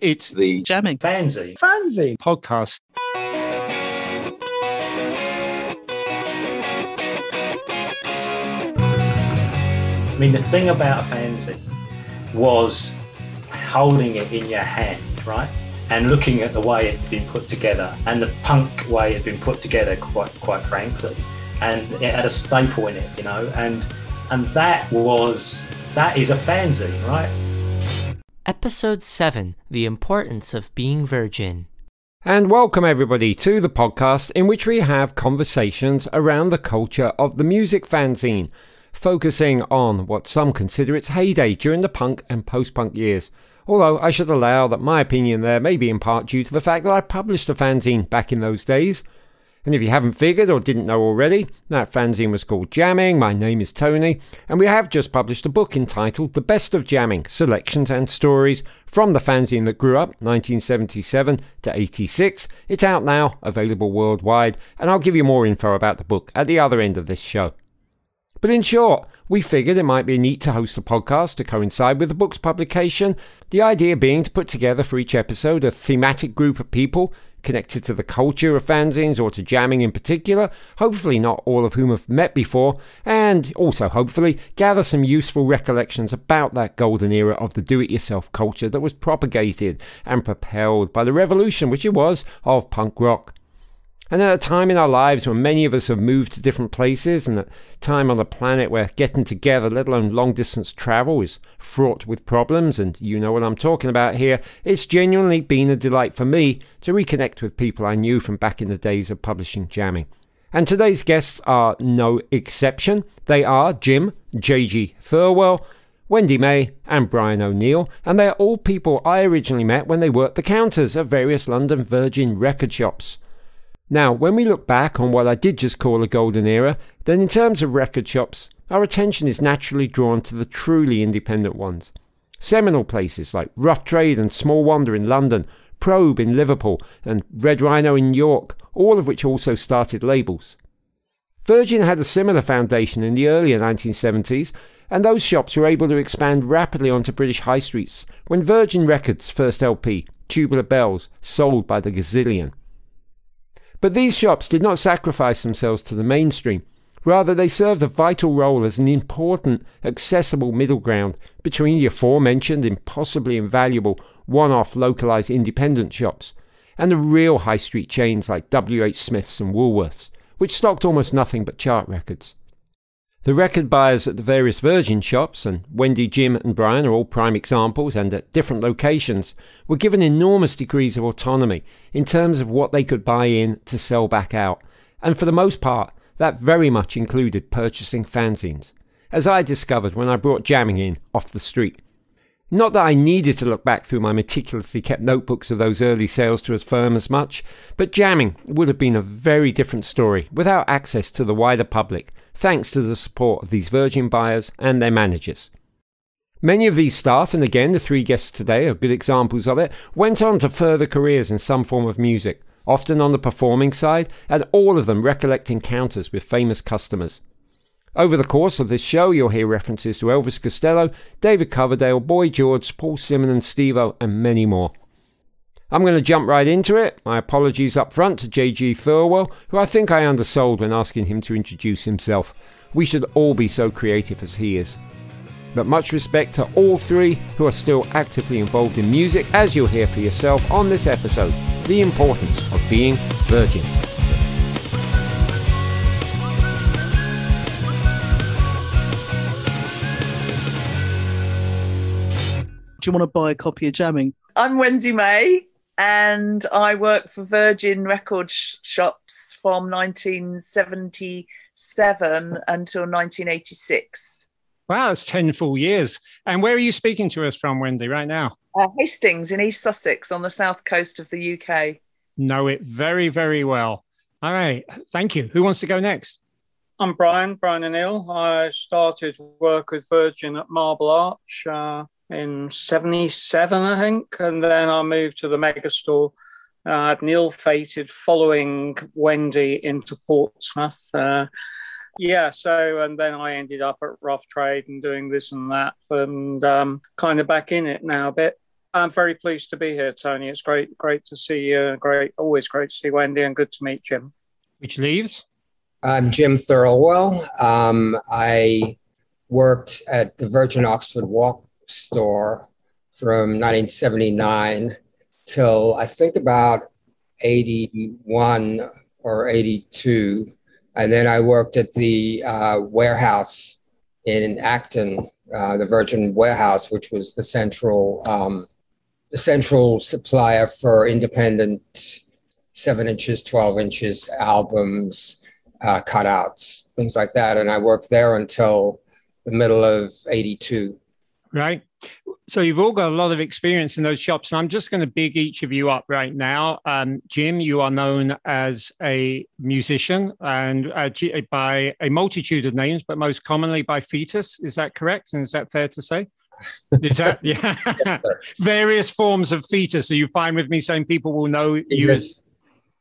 It's the Jamming Fanzine podcast. I mean, the thing about a fanzine was holding it in your hand, right? And looking at the way it had been put together, and the punk way it had been put together, quite frankly. And it had a staple in it, you know, and that is a fanzine, right? Episode 7, The Importance of Being Virgin. And welcome everybody to the podcast in which we have conversations around the culture of the music fanzine, focusing on what some consider its heyday during the punk and post-punk years. Although I should allow that my opinion there may be in part due to the fact that I published a fanzine back in those days. And if you haven't figured or didn't know already, that fanzine was called Jamming. My name is Tony, and we have just published a book entitled The Best of Jamming, Selections and Stories from the fanzine that grew up 1977 to 86. It's out now, available worldwide, and I'll give you more info about the book at the other end of this show. But in short, we figured it might be neat to host a podcast to coincide with the book's publication, the idea being to put together for each episode a thematic group of people connected to the culture of fanzines or to jamming in particular, hopefully not all of whom have met before, and also hopefully gather some useful recollections about that golden era of the do-it-yourself culture that was propagated and propelled by the revolution, which it was, of punk rock. And at a time in our lives when many of us have moved to different places, and at a time on the planet where getting together, let alone long-distance travel, is fraught with problems, and you know what I'm talking about here, it's genuinely been a delight for me to reconnect with people I knew from back in the days of publishing Jamming. And today's guests are no exception. They are Jim JG Thirlwell, Wendy May and Brian O'Neill, and they're all people I originally met when they worked the counters at various London Virgin record shops. Now, when we look back on what I did just call a golden era, then in terms of record shops, our attention is naturally drawn to the truly independent ones. Seminal places like Rough Trade and Small Wonder in London, Probe in Liverpool and Red Rhino in York, all of which also started labels. Virgin had a similar foundation in the earlier 1970s, and those shops were able to expand rapidly onto British high streets when Virgin Records' first LP, Tubular Bells, sold by the gazillion. But these shops did not sacrifice themselves to the mainstream. Rather, they served a vital role as an important, accessible middle ground between the aforementioned impossibly invaluable one-off localised independent shops and the real high street chains like WH Smiths and Woolworths, which stocked almost nothing but chart records. The record buyers at the various Virgin shops, and Wendy, Jim and Brian are all prime examples and at different locations, were given enormous degrees of autonomy in terms of what they could buy in to sell back out, and for the most part that very much included purchasing fanzines, as I discovered when I brought Jamming in off the street. Not that I needed to look back through my meticulously kept notebooks of those early sales to affirm as much, but Jamming would have been a very different story without access to the wider public, thanks to the support of these Virgin buyers and their managers. Many of these staff, and again the three guests today are good examples of it, went on to further careers in some form of music, often on the performing side, and all of them recollect encounters with famous customers. Over the course of this show, you'll hear references to Elvis Costello, David Coverdale, Boy George, Paul Simonon, Steve-O, and many more. I'm going to jump right into it. My apologies up front to JG Thirlwell, who I think I undersold when asking him to introduce himself. We should all be so creative as he is. But much respect to all three who are still actively involved in music, as you'll hear for yourself on this episode, The Importance of Being Virgin. Do you want to buy a copy of Jamming? I'm Wendy May, and I work for Virgin Records shops from 1977 until 1986. Wow, it's 10 full years. And where are you speaking to us from, Wendy, right now? Hastings in East Sussex on the south coast of the UK. Know it very, very well. All right, thank you. Who wants to go next? I'm Brian O'Neill. I started work with Virgin at Marble Arch in 77, I think. And then I moved to the Megastore. I had Neil fated following Wendy into Portsmouth. And then I ended up at Rough Trade and doing this and that, and kind of back in it now a bit. I'm very pleased to be here, Tony. It's great to see you. Always great to see Wendy, and good to meet Jim. Which leaves? I'm Jim Thirlwell. I worked at the Virgin Oxford Walk store from 1979 till I think about 81 or 82. And then I worked at the warehouse in Acton, the Virgin Warehouse, which was the central supplier for independent 7 inches, 12 inches albums, cutouts, things like that. And I worked there until the middle of 82. Right. So you've all got a lot of experience in those shops. And I'm just going to big each of you up right now. Jim, you are known as a musician and by a multitude of names, but most commonly by Fetus. Is that correct? And is that fair to say? Is that, yeah. Various forms of Fetus. Are you fine with me saying people will know you as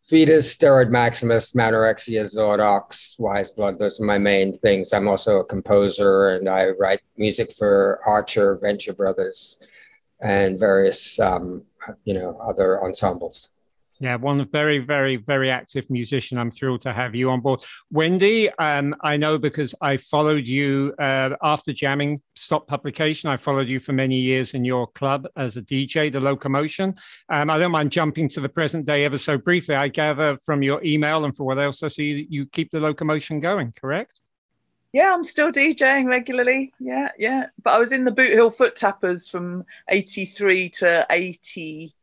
Fetus, Steroid Maximus, Manorexia, Zordox, Wise Blood? Those are my main things. I'm also a composer, and I write music for Archer, Venture Brothers, and various, other ensembles. Yeah, one very, very, very active musician. I'm thrilled to have you on board. Wendy, I know because I followed you after Jamming stopped publication. I followed you for many years in your club as a DJ, The Locomotion. I don't mind jumping to the present day ever so briefly. I gather from your email and for what else I see, you keep The Locomotion going, correct? Yeah, I'm still DJing regularly. Yeah. But I was in the Boot Hill Foot Tappers from 83 to 85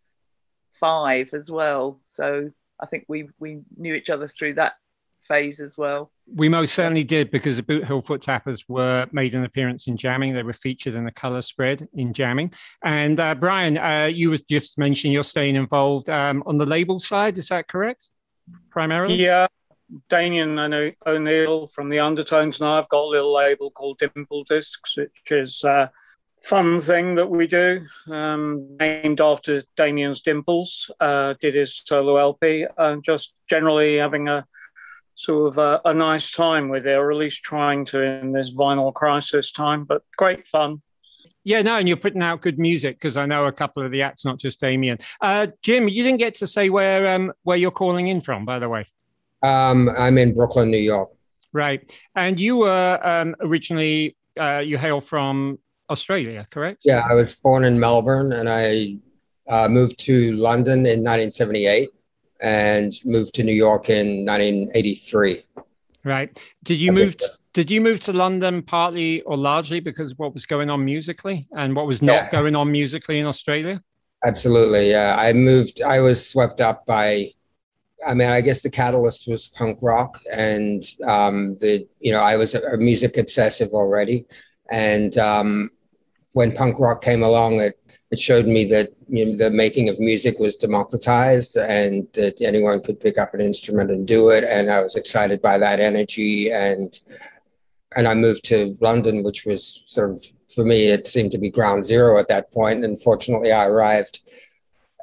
as well. So I think we knew each other through that phase as well. We most certainly did, because the Boot Hill Foot Tappers made an appearance in Jamming. They were featured in the colour spread in Jamming. And Brian, you was just mentioning you're staying involved on the label side. Is that correct? Primarily? Yeah. Damien O'Neill from the Undertones, and I've got a little label called Dimple Discs, which is a fun thing that we do, named after Damien's dimples. Did his solo LP, and just generally having a sort of a nice time with it, or at least trying to in this vinyl crisis time, but great fun. Yeah, no, and you're putting out good music, because I know a couple of the acts, not just Damien. Jim, you didn't get to say where you're calling in from, by the way. I'm in Brooklyn, New York. Right. And you were originally, you hail from Australia, correct? Yeah, I was born in Melbourne, and I moved to London in 1978 and moved to New York in 1983. Right. Did you move to London partly or largely because of what was going on musically and what was not going on musically in Australia? Absolutely, yeah. I was swept up by, I guess the catalyst was punk rock, and I was a music obsessive already. And when punk rock came along, it showed me that the making of music was democratized, and that anyone could pick up an instrument and do it. And I was excited by that energy. And I moved to London, which was sort of, for me, it seemed to be ground zero at that point. And fortunately, I arrived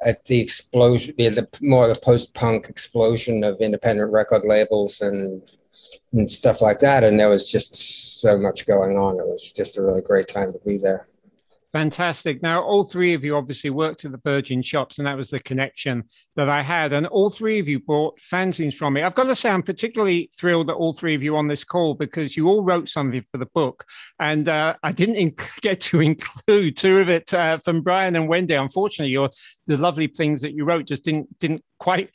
at the explosion, the post-punk explosion of independent record labels and stuff like that. And there was just so much going on. It was just a really great time to be there. Fantastic. Now, all three of you obviously worked at the Virgin shops, and that was the connection that I had. And all three of you bought fanzines from me. I've got to say, I'm particularly thrilled that all three of you on this call, because you all wrote something for the book. And I didn't get to include two of it from Brian and Wendy. Unfortunately, the lovely things that you wrote just didn't quite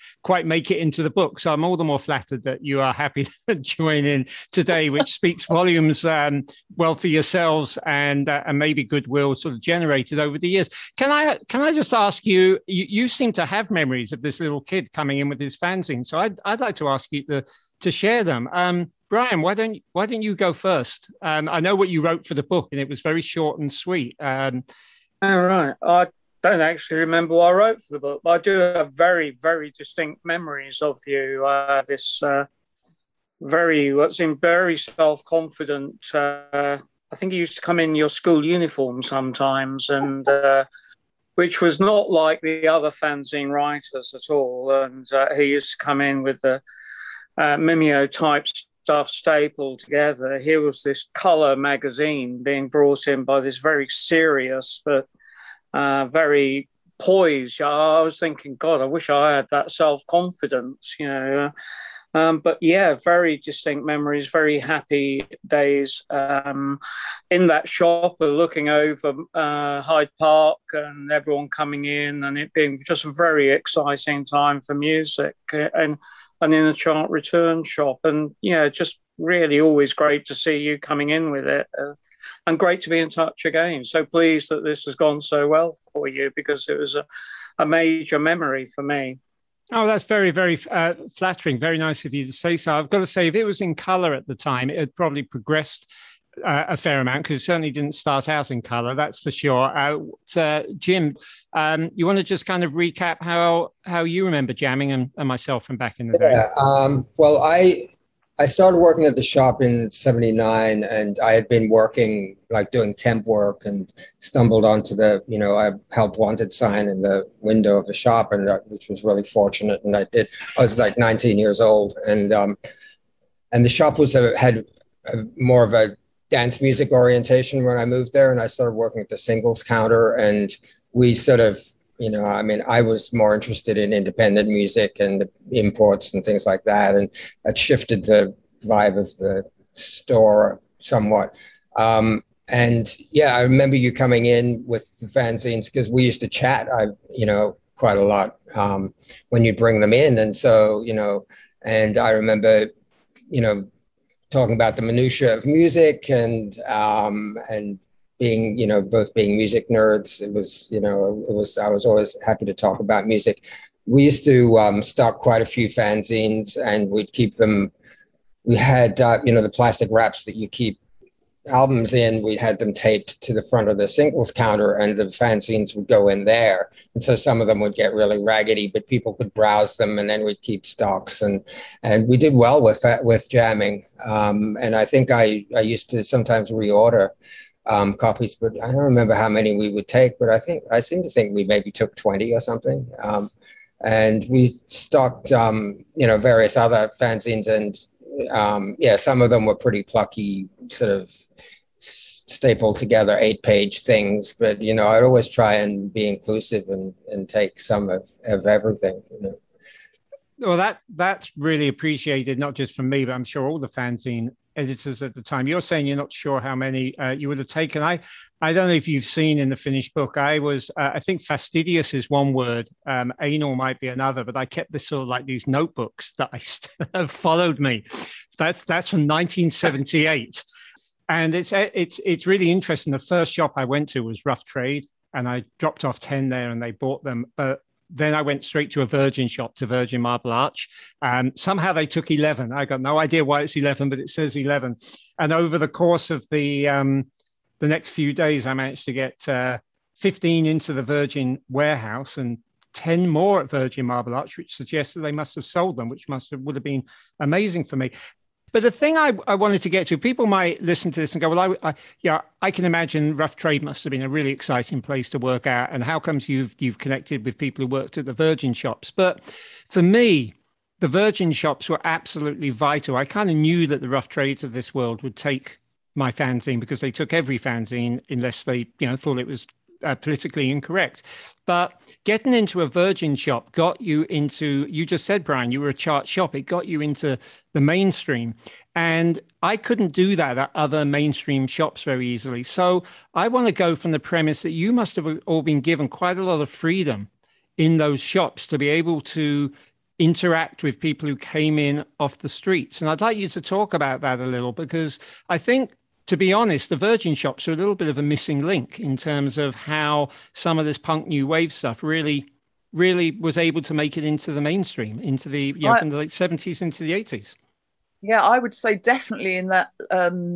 make it into the book. So I'm all the more flattered that you are happy to join in today, which speaks volumes, well, for yourselves and maybe goodwill sort of generated over the years. Can I just ask you, you seem to have memories of this little kid coming in with his fanzine. So I'd like to ask you to share them. Brian, why don't you go first? I know what you wrote for the book, and it was very short and sweet. All right. I don't actually remember what I wrote for the book, but I do have very, very distinct memories of you. This what seemed very self-confident. I think you used to come in your school uniform sometimes, and which was not like the other fanzine writers at all. And he used to come in with the mimeotype stuff stapled together. Here was this colour magazine being brought in by this very serious but very poise. I was thinking, God, I wish I had that self-confidence, you know. But yeah, very distinct memories, very happy days in that shop, looking over Hyde Park and everyone coming in, and it being just a very exciting time for music, and in a chart return shop. And yeah, just really always great to see you coming in with it. And great to be in touch again. So pleased that this has gone so well for you, because it was a major memory for me. Oh, that's very, very flattering. Very nice of you to say so. I've got to say, if it was in colour at the time, it had probably progressed a fair amount, because it certainly didn't start out in colour, that's for sure. Jim, you want to just kind of recap how you remember jamming and myself from back in the day? Yeah, well, I started working at the shop in '79, and I had been working, like doing temp work, and stumbled onto the, a help wanted sign in the window of the shop, and which was really fortunate. And I was like 19 years old, and the shop had more of a dance music orientation when I moved there, and I started working at the singles counter, and we sort of, I was more interested in independent music and the imports and things like that. And that shifted the vibe of the store somewhat. And yeah, I remember you coming in with the fanzines, because we used to chat, quite a lot when you bring them in. And so, and I remember, talking about the minutiae of music and being, both being music nerds. I was always happy to talk about music. We used to stock quite a few fanzines, and we'd keep them. We had, the plastic wraps that you keep albums in. We had them taped to the front of the singles counter, and the fanzines would go in there. And so some of them would get really raggedy, but people could browse them, and then we'd keep stocks. And we did well with jamming. And I think I used to sometimes reorder copies, but I don't remember how many we would take, but I seem to think we maybe took 20 or something. And we stocked, various other fanzines, and some of them were pretty plucky, sort of stapled together 8-page things, but I'd always try and be inclusive and take some of everything. Well, that's really appreciated, not just from me, but I'm sure all the fanzine editors at the time. You're saying you're not sure how many you would have taken. I don't know if you've seen in the finished book. I was, I think fastidious is one word, anal might be another, but I kept this sort of like these notebooks that I still have followed me. That's from 1978. And it's really interesting. The first shop I went to was Rough Trade, and I dropped off 10 there, and they bought them. But then I went straight to a Virgin shop, to Virgin Marble Arch. Somehow they took 11. I got no idea why it's 11, but it says 11. And over the course of the next few days, I managed to get 15 into the Virgin warehouse and 10 more at Virgin Marble Arch, which suggests that they must have sold them, which would have been amazing for me. But the thing I wanted to get to, people might listen to this and go, well, I can imagine Rough Trade must have been a really exciting place to work at. And how comes you've connected with people who worked at the Virgin shops? But for me, the Virgin shops were absolutely vital. I kind of knew that the Rough Trades of this world would take my fanzine, because they took every fanzine unless they, thought it was politically incorrect. But getting into a Virgin shop got you into, you just said, Brian, you were a chart shop. It got you into the mainstream. And I couldn't do that at other mainstream shops very easily. So I want to go from the premise that you must have all been given quite a lot of freedom in those shops to be able to interact with people who came in off the streets. And I'd like you to talk about that a little, because I think, to be honest, the Virgin shops are a little bit of a missing link in terms of how some of this punk new wave stuff really was able to make it into the mainstream, into the from the late 70s into the 80s. Yeah, I would say definitely in that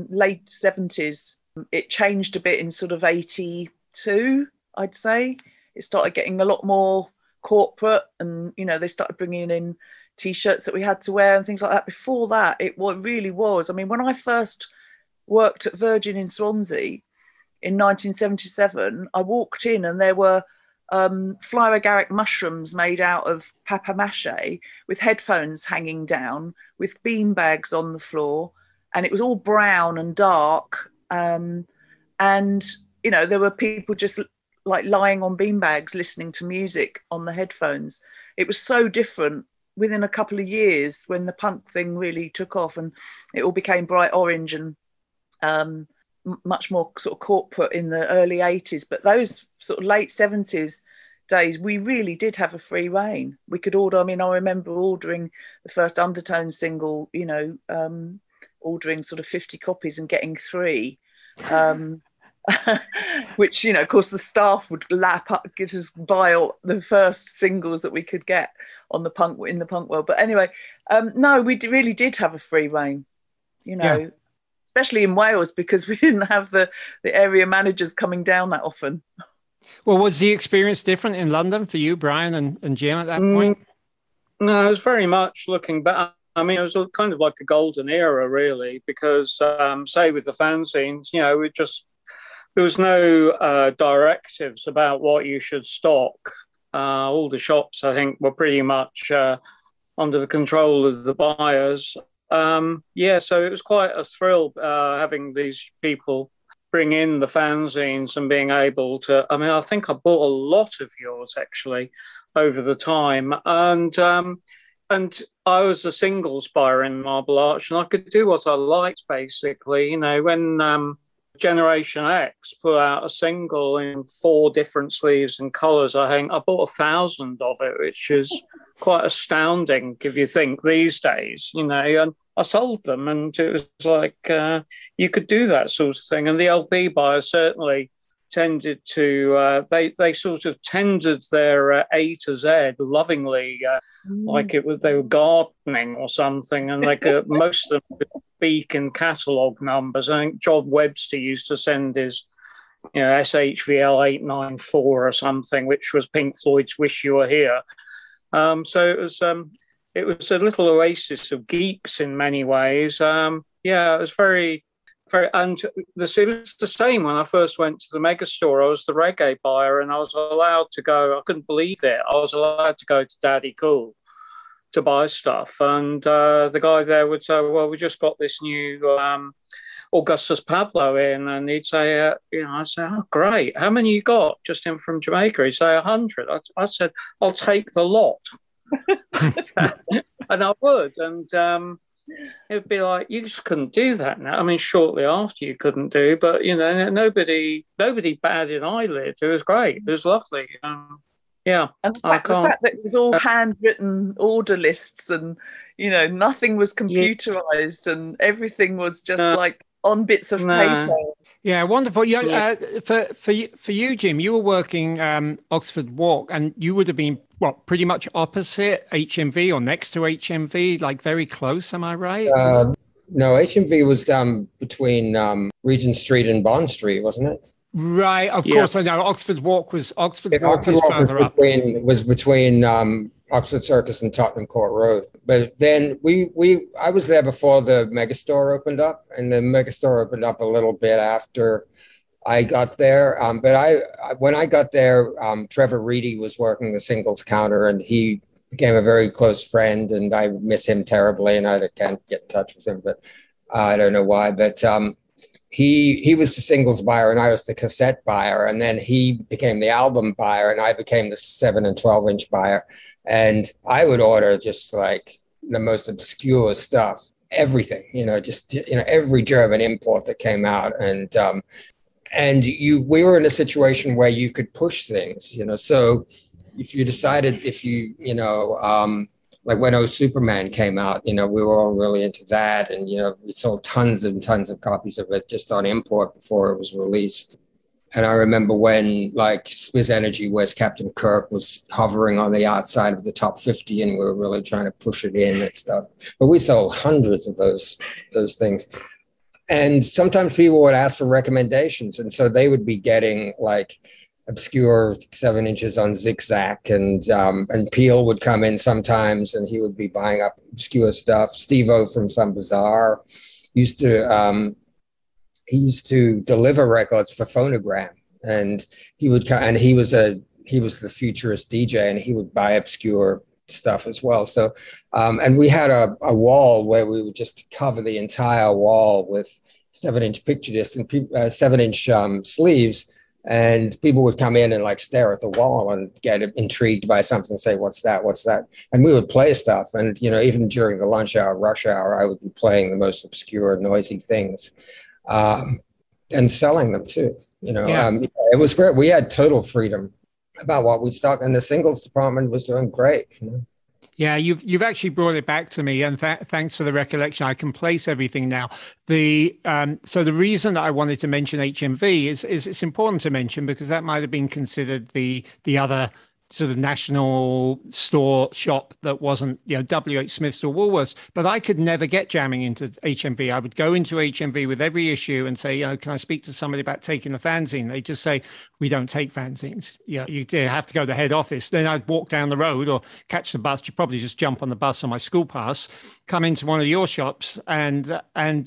late 70s, it changed a bit in sort of 82, I'd say. It started getting a lot more corporate, and, they started bringing in T-shirts that we had to wear and things like that. Before that, it really was. I mean, when I first worked at Virgin in Swansea in 1977, I walked in and there were fly agaric mushrooms made out of papier-mâché with headphones hanging down, with bean bags on the floor, and it was all brown and dark. And there were people just like lying on beanbags listening to music on the headphones. It was so different within a couple of years when the punk thing really took off and it all became bright orange and much more sort of corporate in the early 80s. But those sort of late 70s days, we really did have a free reign. We could order, I mean, I remember ordering the first Undertone single, you know, ordering sort of 50 copies and getting 3. Which, you know, of course the staff would lap up, get us buy all the first singles that we could get in the punk world. But anyway, no, we really did have a free reign, you know, especially in Wales, because we didn't have the area managers coming down that often. Well, was the experience different in London for you, Brian and Jim, at that point? No, it was very much looking back. I mean, it was kind of like a golden era, really, because, say, with the fanzines, you know, there was no directives about what you should stock. All the shops, I think, were pretty much under the control of the buyers. So it was quite a thrill having these people bring in the fanzines and being able to, I mean, I think I bought a lot of yours, actually, over the time. And I was a singles buyer in Marble Arch, and I could do what I liked, basically. You know, when Generation X put out a single in 4 different sleeves and colours, I think I bought 1,000 of it, which is quite astounding if you think these days, you know, and I sold them, and it was like you could do that sort of thing. And the LP buyers certainly tended to, they sort of tendered their A to Z lovingly, like they were gardening or something, and like most of them speak in catalogue numbers. I think John Webster used to send his, you know, SHVL 894 or something, which was Pink Floyd's "Wish You Were Here." So it was a little oasis of geeks in many ways. It was very, very, and it was the same when I first went to the Megastore. I was the reggae buyer, and I was allowed to go. I couldn't believe it. I was allowed to go to Daddy Cool to buy stuff, and the guy there would say, "Well, we just got this new Augustus Pablo in," and he'd say, I'd say, "Oh, great! How many you got just in from Jamaica?" He'd say 100. I said, "I'll take the lot," and I would, and it'd be like, you just couldn't do that now. I mean, shortly after you couldn't do, but you know, nobody batted an eyelid. It was great. It was lovely. And the fact that it was all handwritten order lists, and you know, nothing was computerized, and everything was just like on bits of paper. Yeah, wonderful. For you, Jim, you were working Oxford Walk, and you would have been pretty much opposite HMV or next to HMV, like very close. Am I right? No, HMV was down between Regent Street and Bond Street, wasn't it? Right, of course. I know Oxford Walk was further up. Was between Oxford Circus and Tottenham Court Road. But then I was there before the Megastore opened up, and the Megastore opened up a little bit after I got there. But when I got there, Trevor Reedy was working the singles counter, and he became a very close friend, and I miss him terribly, and I can't get in touch with him, but I don't know why. But he was the singles buyer, and I was the cassette buyer, and then he became the album buyer, and I became the 7 and 12-inch buyer. And I would order just like the most obscure stuff, everything, every German import that came out. And we were in a situation where you could push things, so if you decided, like when Oh Superman came out, we were all really into that. And, we sold tons and tons of copies of it just on import before it was released. And I remember when like Swiss Energy Where's Captain Kirk was hovering on the outside of the top 50, and we were really trying to push it in and stuff. But we sold hundreds of those things. And sometimes people would ask for recommendations. And so they would be getting like obscure 7 inches on Zigzag, and Peel would come in sometimes, and he would be buying up obscure stuff. Steve-O from Some Bizarre used to deliver records for Phonogram, and he was the futurist DJ, and he would buy obscure stuff as well. So and we had a wall where we would just cover the entire wall with 7-inch picture discs and 7-inch sleeves. And people would come in and like stare at the wall and get intrigued by something and say, what's that? What's that? And we would play stuff. And, you know, even during the lunch hour, rush hour, I would be playing the most obscure, noisy things and selling them too. You know, it was great. We had total freedom about what we stock, and the singles department was doing great. You know? Yeah, you've actually brought it back to me, and thanks for the recollection. I can place everything now. So the reason that I wanted to mention HMV is it's important to mention because that might have been considered the other sort of national store shop that wasn't, you know, WH Smiths or Woolworths. But I could never get jamming into HMV. I would go into HMV with every issue and say, you know, can I speak to somebody about taking a fanzine? They just say, we don't take fanzines. You know, you have to go to the head office. Then I'd walk down the road or catch the bus. You'd probably just jump on the bus on my school pass, come into one of your shops, and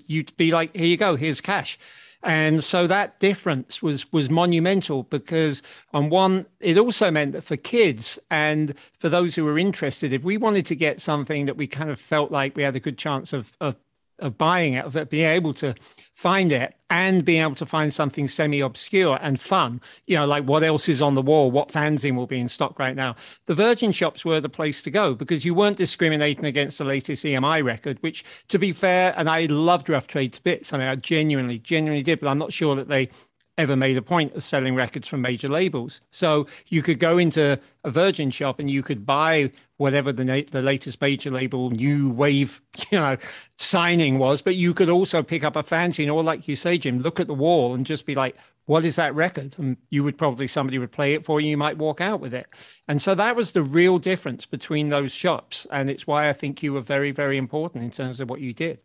you'd be like, here you go, here's cash. And so that difference was monumental because on one, it also meant that for kids and for those who were interested, if we wanted to get something that we kind of felt like we had a good chance of buying it, of being able to find it and being able to find something semi-obscure and fun, you know, like what else is on the wall, what fanzine will be in stock right now. The Virgin shops were the place to go because you weren't discriminating against the latest EMI record, which, to be fair, and I loved Rough Trade to bits. I mean, I genuinely did, but I'm not sure that they ever made a point of selling records from major labels. So you could go into a Virgin shop and you could buy whatever the latest major label new wave, you know, signing was, but you could also pick up a fanzine or, like you say, Jim, look at the wall and just be like, what is that record? And you would probably, somebody would play it for you. You might walk out with it. And so that was the real difference between those shops. And it's why I think you were very, very important in terms of what you did.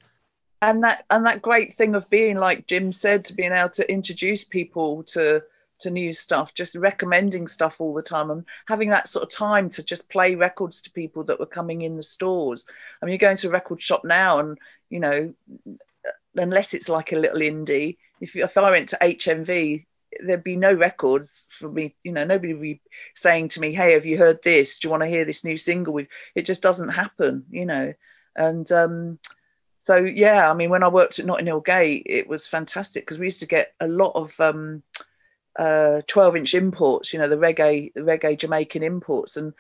And that great thing of being, like Jim said, being able to introduce people to new stuff, just recommending stuff all the time and having that sort of time to just play records to people that were coming in the stores. I mean, you go into a record shop now and, you know, unless it's like a little indie, if I went to HMV, there'd be no records for me, you know, nobody would be saying to me, hey, have you heard this? Do you want to hear this new single? It just doesn't happen, you know. And so, yeah, I mean, when I worked at Notting Hill Gate, it was fantastic because we used to get a lot of 12-inch imports, you know, the reggae Jamaican imports. And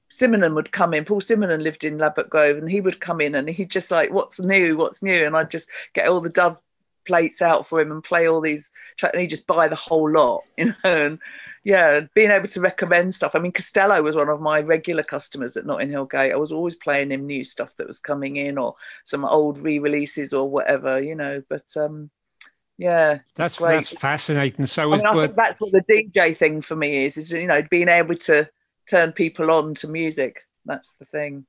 Simonon would come in. Paul Simonon lived in Ladbroke Grove, and he would come in and he'd just like, what's new? And I'd just get all the dub plates out for him and play all these tracks, and he'd just buy the whole lot, you know. And yeah, being able to recommend stuff. I mean, Costello was one of my regular customers at Notting Hill Gate. I was always playing him new stuff that was coming in or some old re-releases or whatever, you know. But yeah, that's great. That's fascinating. So I think that's what the DJ thing for me is, you know, being able to turn people on to music. That's the thing.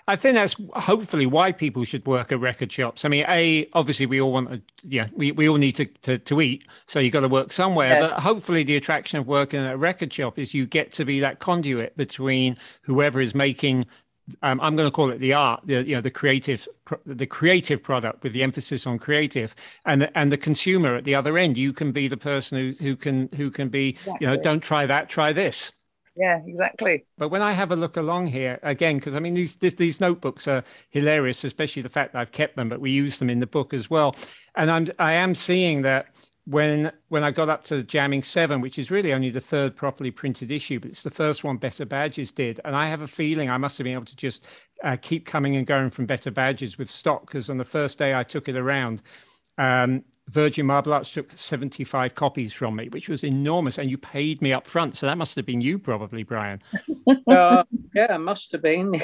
I think that's hopefully why people should work at record shops. I mean, obviously we all want to, we all need to eat, so you got to work somewhere. Yeah. But hopefully the attraction of working at a record shop is you get to be that conduit between whoever is making, I'm going to call it the art, the creative product with the emphasis on creative, and the consumer at the other end. You can be the person who can be, exactly. You know, don't try that, try this. Yeah, exactly. But when I have a look along here again, because I mean these notebooks are hilarious, especially the fact that I've kept them, but we use them in the book as well. And I am seeing that when I got up to Jamming 7, which is really only the third properly printed issue, but it's the first one Better Badges did, and I have a feeling I must have been able to just keep coming and going from Better Badges with stock, because on the first day I took it around, Virgin Marble Arch took 75 copies from me, which was enormous, and you paid me up front. So that must have been you probably, Brian. Yeah, it must have been.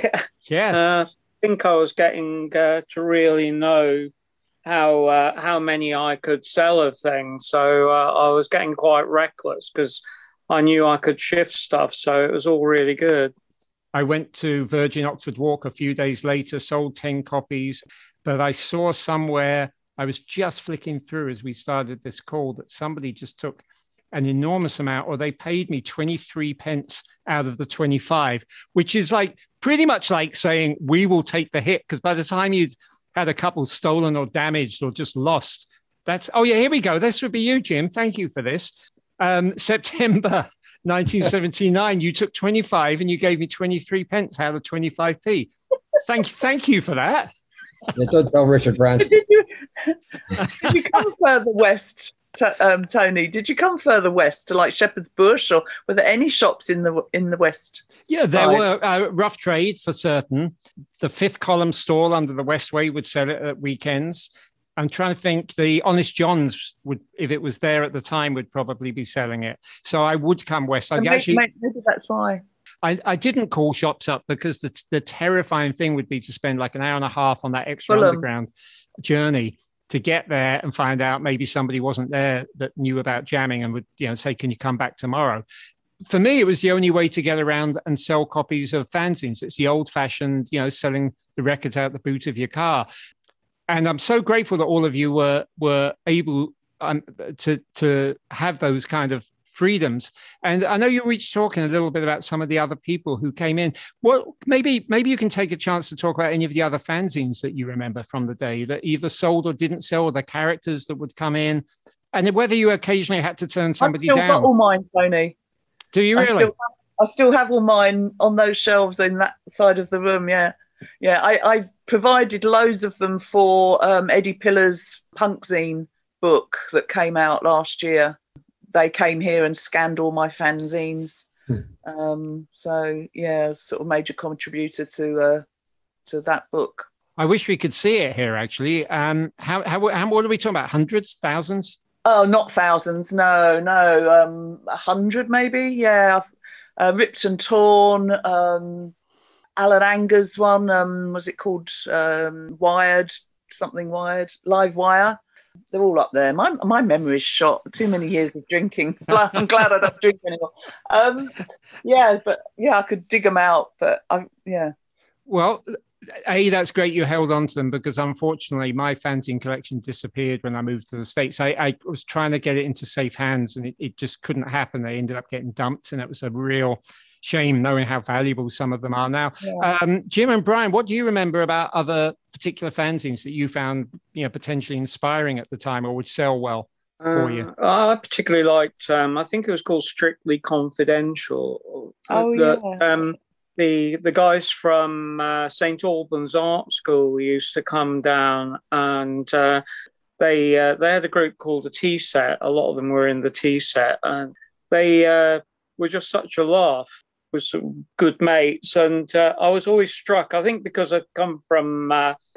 Yeah. I think I was getting to really know how many I could sell of things. So I was getting quite reckless because I knew I could shift stuff. So it was all really good. I went to Virgin Oxford Walk a few days later, sold 10 copies, but I saw somewhere, I was just flicking through as we started this call, that somebody just took an enormous amount, or they paid me 23 pence out of the 25, which is like pretty much like saying we will take the hit, because by the time you'd had a couple stolen or damaged or just lost, that's, oh yeah, here we go. This would be you, Jim. Thank you for this. September 1979, you took 25 and you gave me 23 pence out of 25p. Thank you for that. Don't tell Richard Branson. Did you come further west Tony, did you come further west to like Shepherd's Bush, or were there any shops in the west? Yeah, there were rough trade for certain. The Fifth Column stall under the Westway would sell it at weekends. I'm trying to think. The Honest John's would, if it was there at the time, would probably be selling it. So I would come west. Maybe that's why. I didn't call shops up because the terrifying thing would be to spend like an hour and a half on that extra underground journey to get there and find out maybe somebody wasn't there that knew about jamming and would, say, can you come back tomorrow? For me, it was the only way to get around and sell copies of fanzines. It's the old fashioned, selling the records out the boot of your car. And I'm so grateful that all of you were able to have those kind of freedoms. And I know you were each talking a little bit about some of the other people who came in. Well, maybe you can take a chance to talk about any of the other fanzines that you remember from the day that either sold or didn't sell, or the characters that would come in, and whether you occasionally had to turn somebody down. I've still got all mine, Tony. Do you really? I still have all mine on those shelves in that side of the room. Yeah. I provided loads of them for Eddie Pillar's punk zine book that came out last year. They came here and scanned all my fanzines. So yeah, sort of major contributor to that book. I wish we could see it here. Actually, how what are we talking about? Hundreds, thousands? Oh, not thousands. No. 100 maybe. Yeah, Ripped and Torn. Alan Anger's one. Was it called Wired? Something Wired? Live Wire. They're all up there. My memory's shot. Too many years of drinking. I'm glad I don't drink anymore. I could dig them out. But Well, that's great you held on to them, because unfortunately my fanzine collection disappeared when I moved to the States. I was trying to get it into safe hands and it just couldn't happen. They ended up getting dumped, and it was a real shame knowing how valuable some of them are now. Yeah. Jim and Brian, what do you remember about other particular fanzines that you found potentially inspiring at the time or would sell well for you? I particularly liked, I think it was called Strictly Confidential. The guys from St. Albans Art School used to come down, and they had a group called the Tea Set. A lot of them were in the Tea Set, and they were just such a laugh. With some good mates, and I was always struck, I think because I'd come from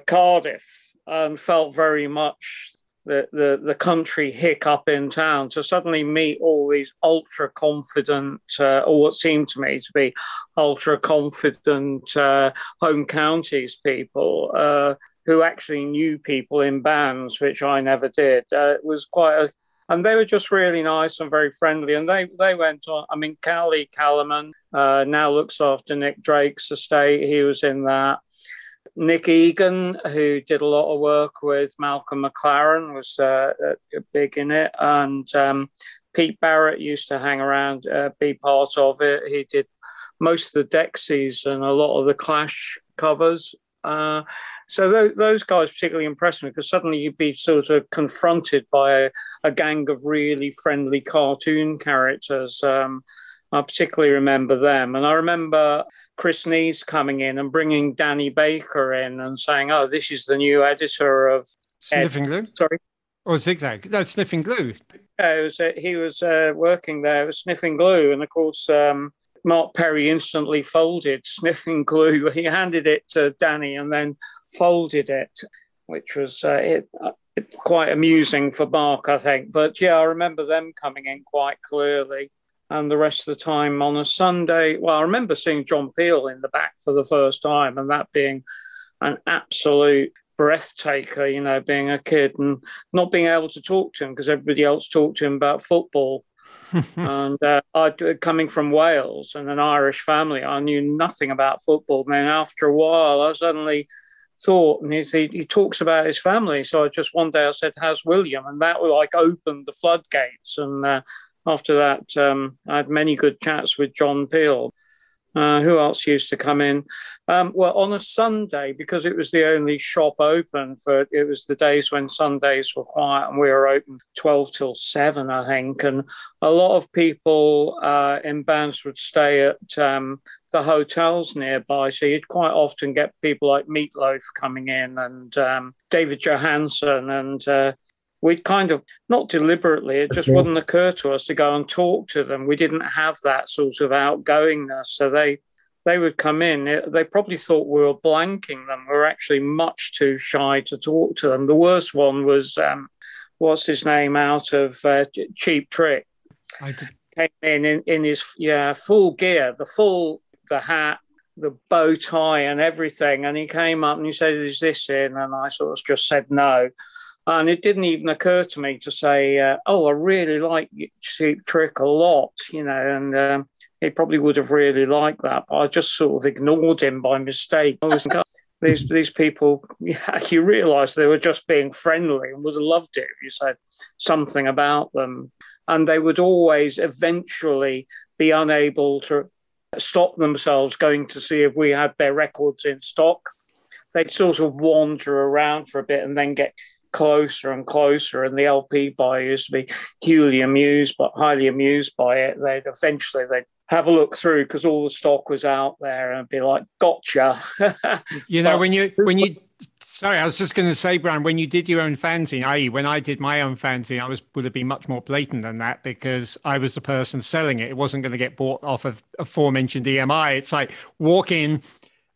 Cardiff and felt very much the country hick up in town, to suddenly meet all these ultra confident, or what seemed to me to be ultra confident home counties people who actually knew people in bands, which I never did. It was quite and they were just really nice and very friendly. And they went on. I mean, Callie Callum now looks after Nick Drake's estate. He was in that. Nick Egan, who did a lot of work with Malcolm McLaren, was big in it. And Pete Barrett used to hang around, be part of it. He did most of the Dexies and a lot of the Clash covers. So those guys particularly impressed me, because suddenly you'd be sort of confronted by a gang of really friendly cartoon characters. I particularly remember them. And I remember Chris Nees coming in and bringing Danny Baker in and saying, oh, this is the new editor of... Sniffing Glue? Sorry? Or Zigzag? No, Sniffing Glue. Yeah, he was working there with Sniffing Glue. And of course... Mark Perry instantly folded Sniffing Glue. He handed it to Danny and then folded it, which was quite amusing for Mark, I think. But yeah, I remember them coming in quite clearly. And the rest of the time on a Sunday, well, I remember seeing John Peel in the back for the first time, and that being an absolute breathtaker, being a kid and not being able to talk to him because everybody else talked to him about football. And coming from Wales and an Irish family, I knew nothing about football. And then after a while, I suddenly thought, and he talks about his family. So one day I said, how's William? And that opened the floodgates. And after that, I had many good chats with John Peel. Who else used to come in? Well, on a Sunday, because it was the only shop open it was the days when Sundays were quiet, and we were open 12 till 7, I think. And a lot of people in bands would stay at the hotels nearby. So you'd quite often get people like Meatloaf coming in, and David Johansen, and we'd kind of, not deliberately, it just wouldn't occur to us to go and talk to them. We didn't have that sort of outgoingness. So they would come in. They probably thought we were blanking them. We were actually much too shy to talk to them. The worst one was, what's his name, out of Cheap Trick. Came in his full gear, the hat, the bow tie and everything. And he came up and he said, "Is this in?" And I sort of just said no. And it didn't even occur to me to say, "Oh, I really like Cheap Trick a lot," and he probably would have really liked that. But I just sort of ignored him by mistake. I was these people, you realise they were just being friendly and would have loved it if you said something about them. And they would always eventually be unable to stop themselves going to see if we had their records in stock. They'd sort of wander around for a bit and then get closer and closer, and the LP buyer used to be highly amused by it. They'd have a look through because all the stock was out there and be like, "Gotcha." When you sorry, I was just going to say, Brian, when you did your own fanzine, i.e. when I did my own fanzine, would have been much more blatant than that because I was the person selling it. It wasn't going to get bought off of aforementioned EMI. It's like walk in.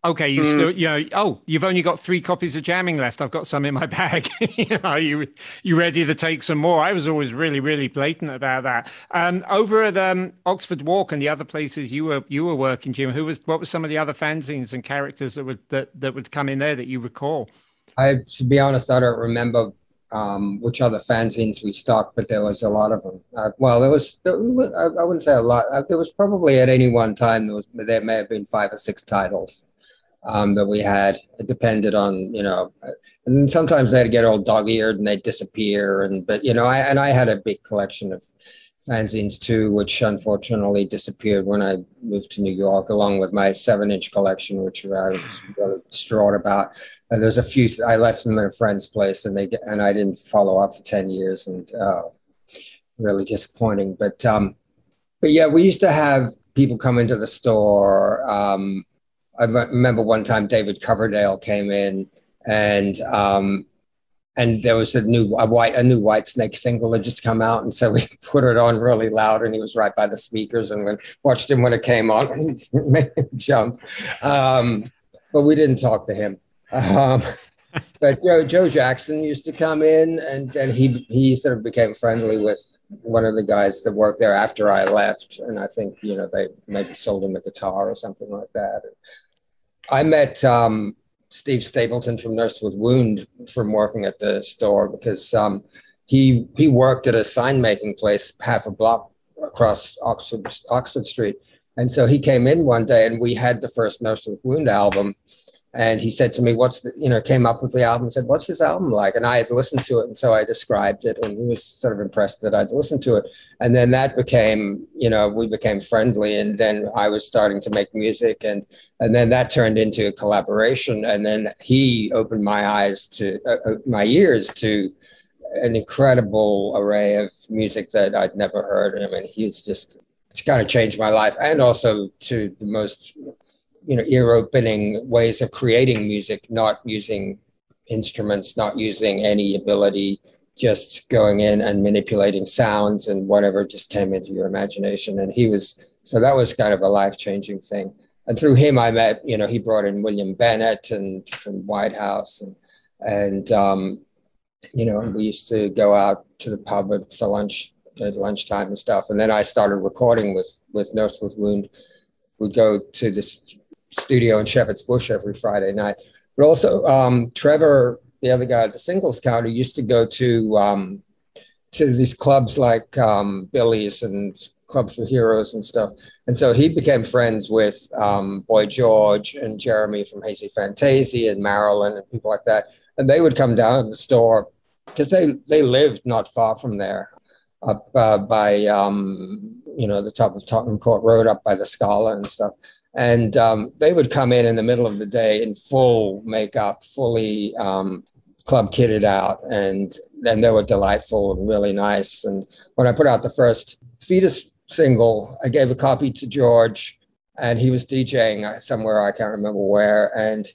Okay, you've only got 3 copies of Jamming left. I've got some in my bag. You ready to take some more? I was always really, really blatant about that. Over at Oxford Walk and the other places you were working, Jim, what were some of the other fanzines and characters that would come in there that you recall? To be honest, I don't remember which other fanzines we stocked, but there was a lot of them. I wouldn't say a lot. There was probably at any one time there may have been 5 or 6 titles. That we had. It depended on, and then sometimes they'd get all dog-eared and they'd disappear. I had a big collection of fanzines too, which unfortunately disappeared when I moved to New York, along with my 7-inch collection, which I was really distraught about. And there's a few I left them at a friend's place, and I didn't follow up for 10 years, and really disappointing. But yeah, we used to have people come into the store. I remember one time David Coverdale came in, and there was a new Whitesnake single had just come out, and so we put it on really loud, and he was right by the speakers, and we watched him when it came on, made him jump. But we didn't talk to him. But Joe Jackson used to come in, and then he sort of became friendly with one of the guys that worked there after I left, and I think they maybe sold him a guitar or something like that. I met Steve Stapleton from Nurse with Wound from working at the store because he worked at a sign making place half a block across Oxford Street, and so he came in one day and we had the first Nurse with Wound album. And he said to me, came up with the album and said, "What's this album like?" And I had listened to it. And so I described it, and he was sort of impressed that I'd listened to it. And then that became, we became friendly. And then I was starting to make music, and then that turned into a collaboration. And then he opened my ears to an incredible array of music that I'd never heard. I mean, he's just kind of changed my life, and also to the most ear-opening ways of creating music, not using instruments, not using any ability, just going in and manipulating sounds and whatever just came into your imagination. And so that was kind of a life-changing thing. And through him, I met, he brought in William Bennett and from White House, and we used to go out to the pub for lunch at lunchtime and stuff. And then I started recording with Nurse with Wound. We'd go to this studio in Shepherd's Bush every Friday night. But also Trevor, the other guy at the singles counter, used to go to these clubs like Billy's and Club for Heroes and stuff. And so he became friends with Boy George and Jeremy from Hazy Fantasy and Marilyn and people like that. And they would come down to the store because they lived not far from there, up by the top of Tottenham Court Road, up by the Scala and stuff. And they would come in the middle of the day in full makeup, fully club kitted out, and they were delightful and really nice. And when I put out the first Fetus single, I gave a copy to George, and he was DJing somewhere, I can't remember where, and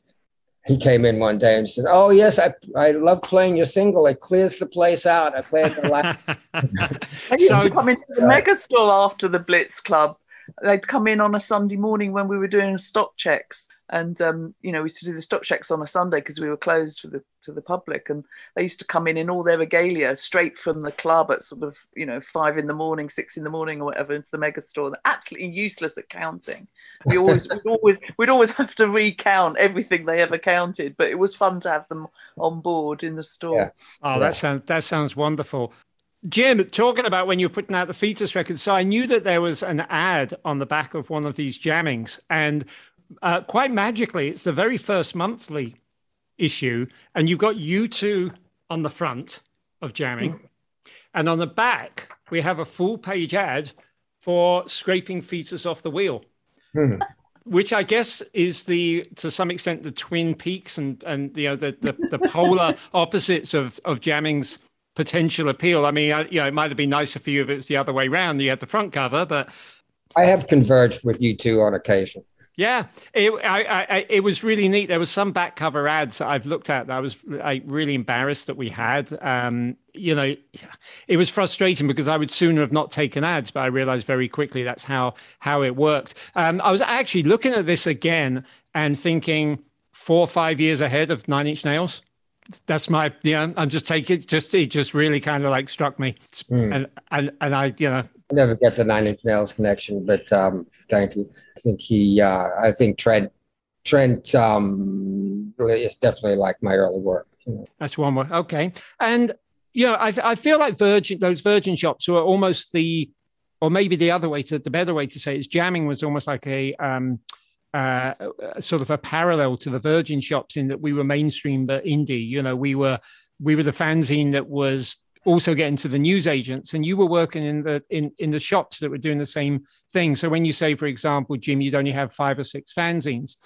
he came in one day and said, "Oh yes, I love playing your single. It clears the place out. I play it the last." I used to come into the Megastore after the Blitz Club. They'd come in on a Sunday morning when we were doing stock checks, and we used to do the stock checks on a Sunday because we were closed to the public, and they used to come in all their regalia straight from the club at sort of 5 in the morning, 6 in the morning, or whatever, into the Megastore. They're absolutely useless at counting. We'd always have to recount everything they ever counted, but it was fun to have them on board in the store. Yeah. Oh, that sounds wonderful. Jim, talking about when you were putting out the Fetus record, so I knew that there was an ad on the back of one of these jammings, and quite magically, it's the very first monthly issue, and you've got U2 on the front of jamming, and on the back, we have a full-page ad for scraping Fetus off the wheel, which I guess is to some extent the Twin Peaks and the polar opposites of jamming's potential appeal. I mean, it might have been nicer for you if it was the other way around. You had the front cover, but I have converged with U2 on occasion. Yeah, it was really neat. There was some back cover ads that I've looked at that I was really embarrassed that we had. It was frustrating because I would sooner have not taken ads, but I realized very quickly that's how it worked. I was actually looking at this again and thinking 4 or 5 years ahead of Nine Inch Nails. That's my, I'm just taking it just really kind of like struck me. And I, I never get the Nine Inch Nails connection, but thank you. I think Trent really is definitely like my early work. That's one word. Okay. And, I feel like those Virgin shops were almost or maybe the better way to say it is jamming was almost like a sort of a parallel to the Virgin shops in that we were mainstream but indie. We were the fanzine that was also getting to the newsagents, and you were working in the shops that were doing the same thing. So when you say, for example, Jim, you'd only have 5 or 6 fanzines,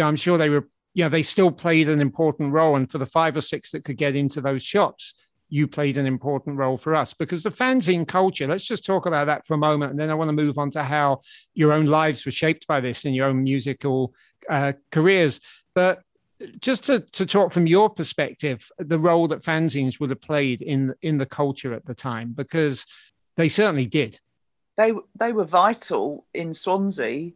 I'm sure they were, they still played an important role. And for the 5 or 6 that could get into those shops, you played an important role for us, because the fanzine culture, let's just talk about that for a moment. And then I want to move on to how your own lives were shaped by this in your own musical careers. But just to talk from your perspective, the role that fanzines would have played in the culture at the time, because they certainly did. They were vital in Swansea.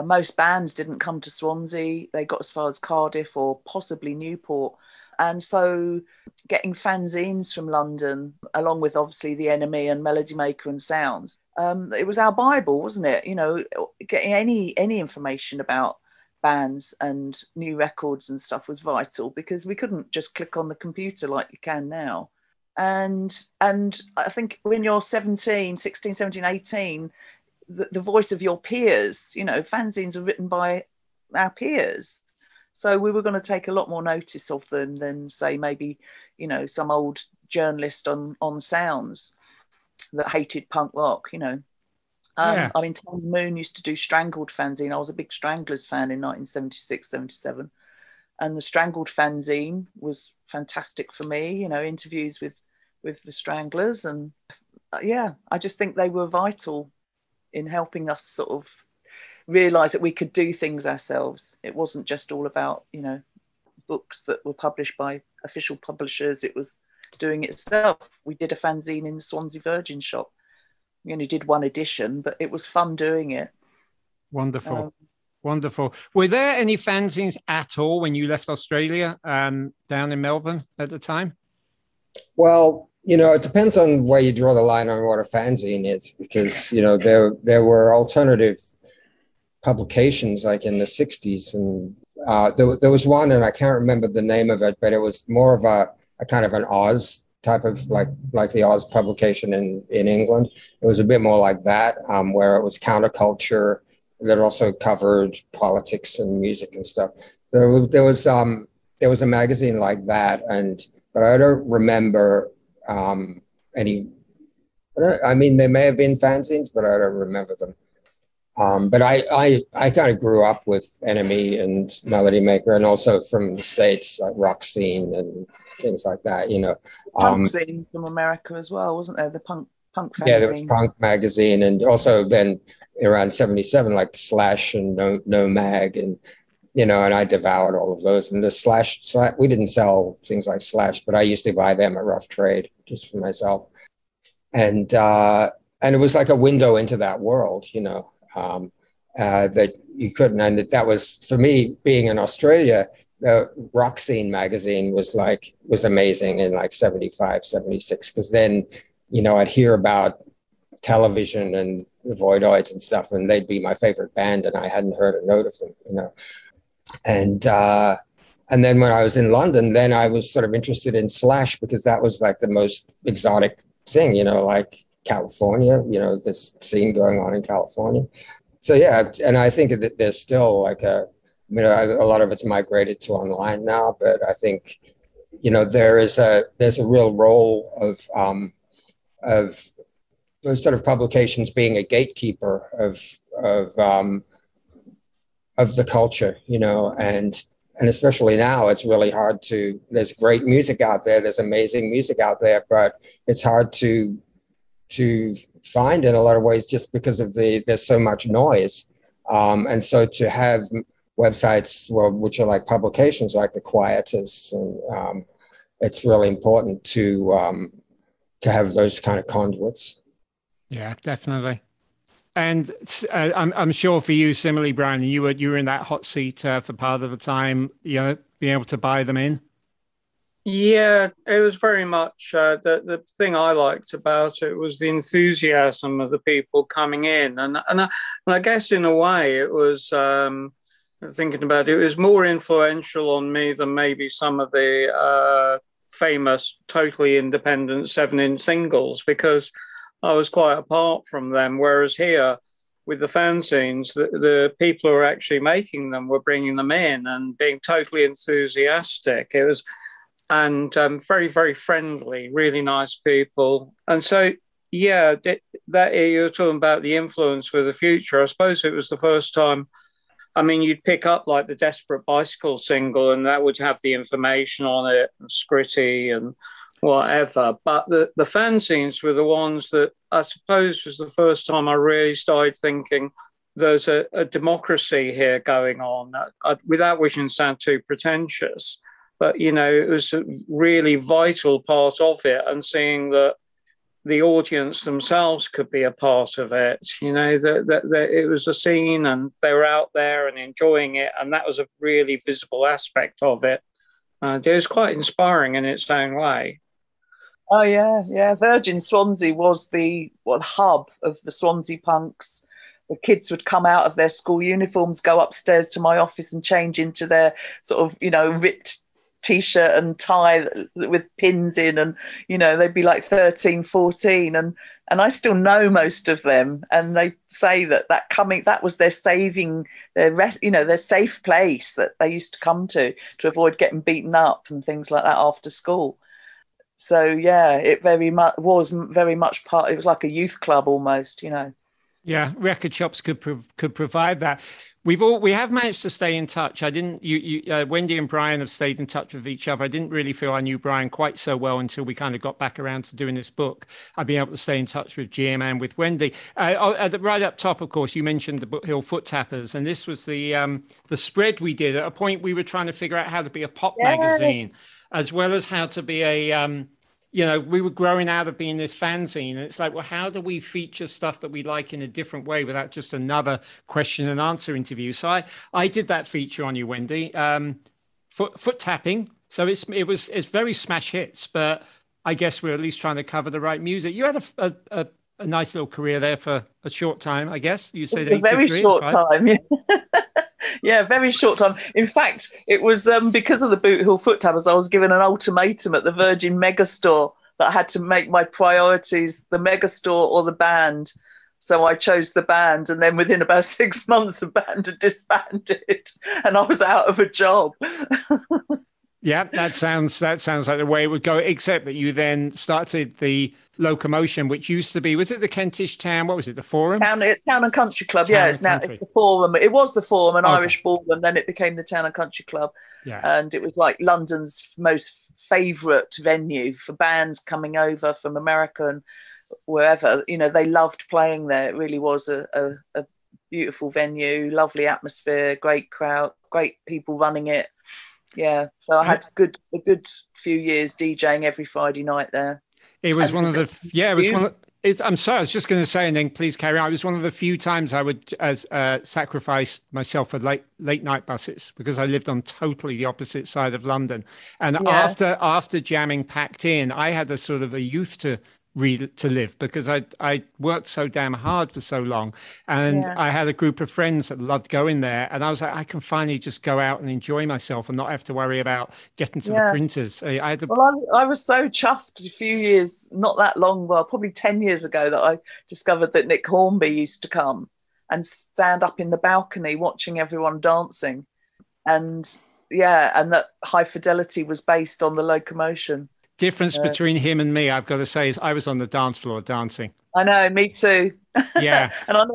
Most bands didn't come to Swansea. They got as far as Cardiff or possibly Newport. And so getting fanzines from London, along with obviously The Enemy and Melody Maker and Sounds, it was our Bible, wasn't it? Getting any information about bands and new records and stuff was vital, because we couldn't just click on the computer like you can now. And I think when you're 16, 17, 18, the voice of your peers, fanzines are written by our peers. So we were going to take a lot more notice of them than, say, maybe, some old journalist on Sounds that hated punk rock, I mean, Tony Moon used to do Strangled fanzine. I was a big Stranglers fan in 1976, 77. And the Strangled fanzine was fantastic for me, interviews with the Stranglers. And I just think they were vital in helping us sort of realise that we could do things ourselves. It wasn't just all about, books that were published by official publishers. It was doing it itself. We did a fanzine in the Swansea Virgin shop. We only did 1 edition, but it was fun doing it. Wonderful. Wonderful. Were there any fanzines at all when you left Australia down in Melbourne at the time? Well, it depends on where you draw the line on what a fanzine is, because, there were alternative publications like in the 60s, and there was one, and I can't remember the name of it, but it was more of a kind of an Oz type of like the Oz publication in England. It was a bit more like that, where it was counterculture that also covered politics and music and stuff. So there was a magazine like that, but I don't remember any. I mean, there may have been fanzines, but I don't remember them. But I kind of grew up with Enemy and Melody Maker, and also from the States, like Rock Scene and things like that, Punk scene from America as well, wasn't there? The punk fanzine. Yeah, there was Punk magazine, and also then around 77, like Slash and No Mag, and and I devoured all of those. And the Slash, we didn't sell things like Slash, but I used to buy them at Rough Trade just for myself. And it was like a window into that world, that you couldn't. And that was, for me, being in Australia, the Rock Scene magazine was amazing in like 75, 76, because then, I'd hear about Television and the Voidoids and stuff, and they'd be my favorite band, and I hadn't heard a note of them, And then when I was in London, then I was sort of interested in Slash, because that was like the most exotic thing, like California, this scene going on in California. So yeah, and I think that there's still like a lot of it's migrated to online now, but I think there's a real role of those sort of publications being a gatekeeper of the culture, and especially now, it's really hard there's great music out there, there's amazing music out there, but it's hard to find in a lot of ways, just because of there's so much noise. And so to have websites, which are like publications like the Quietus, and it's really important to have those kind of conduits. Yeah, definitely. And I'm sure for you, similarly, Brian, you were in that hot seat for part of the time, being able to buy them in. Yeah, it was very much the thing I liked about it was the enthusiasm of the people coming in, and I guess in a way it was thinking about it, it was more influential on me than maybe some of the famous totally independent 7-inch singles, because I was quite apart from them. Whereas here, with the fanzines, the people who are actually making them were bringing them in and being totally enthusiastic. It was, and very, very friendly, really nice people. And so, yeah, that you're talking about the influence for the future. I suppose it was the first time. I mean, you'd pick up like the Desperate Bicycle single, and that would have the information on it, and Scritty and whatever. But the fanzines were the ones that I suppose was the first time I really started thinking there's a democracy here going on, without wishing to sound too pretentious. But, it was a really vital part of it, and seeing that the audience themselves could be a part of it, that it was a scene and they were out there and enjoying it. And that was a really visible aspect of it. It was quite inspiring in its own way. Oh, yeah. Virgin Swansea was the hub of the Swansea punks. The kids would come out of their school uniforms, go upstairs to my office and change into their sort of, ripped T-shirt and tie with pins in, and they'd be like 13, 14, and I still know most of them, and they say that was their saving, their safe place that they used to come to avoid getting beaten up and things like that after school. So yeah, it was very much part. It was like a youth club almost, Yeah, record shops could provide that. We have managed to stay in touch. I didn't. Wendy and Brian have stayed in touch with each other. I didn't really feel I knew Brian quite so well until we kind of got back around to doing this book. I've been able to stay in touch with Jim and with Wendy. Right up top, of course, you mentioned the Boot Hill Foot Tappers, and this was the spread we did. At a point, we were trying to figure out how to be a pop magazine, as well as how to be a we were growing out of being this fanzine. And it's like, well, how do we feature stuff that we like in a different way without just another question and answer interview? So I did that feature on you, Wendy. Foot tapping. So it's very smash hits, but I guess we're at least trying to cover the right music. You had a nice little career there for a short time, I guess. You said a very short time. Yeah. Yeah, very short time. In fact, it was because of the Boot Hill Foot Tappers, I was given an ultimatum at the Virgin Megastore that I had to make my priorities the Megastore or the band. So I chose the band, and then within about 6 months, the band had disbanded, and I was out of a job. Yeah, that sounds like the way it would go, except that you then started the Locomotion, which used to be, was it the Kentish Town? What was it, the Forum? Town and Country Club, yeah. It's the Forum. It was the Forum, an Irish ballroom, then it became the Town and Country Club. Yeah. And it was like London's most favourite venue for bands coming over from America and wherever. They loved playing there. It really was a beautiful venue, lovely atmosphere, great crowd, great people running it. Yeah, so I had a good few years DJing every Friday night there. It was one of the I'm sorry, I was just going to say, and then please carry on. It was one of the few times I would sacrifice myself for late night buses, because I lived on totally the opposite side of London. And after jamming packed in, I had a sort of a youth to live, because I worked so damn hard for so long, and I had a group of friends that loved going there, and I was like, I can finally just go out and enjoy myself and not have to worry about getting to the printers. I was so chuffed a few years, not that long, well, probably 10 years ago, that I discovered that Nick Hornby used to come and stand up in the balcony watching everyone dancing, and that High Fidelity was based on the Locomotion. Difference between him and me, I've got to say, is I was on the dance floor dancing. I know, me too. Yeah. And I'll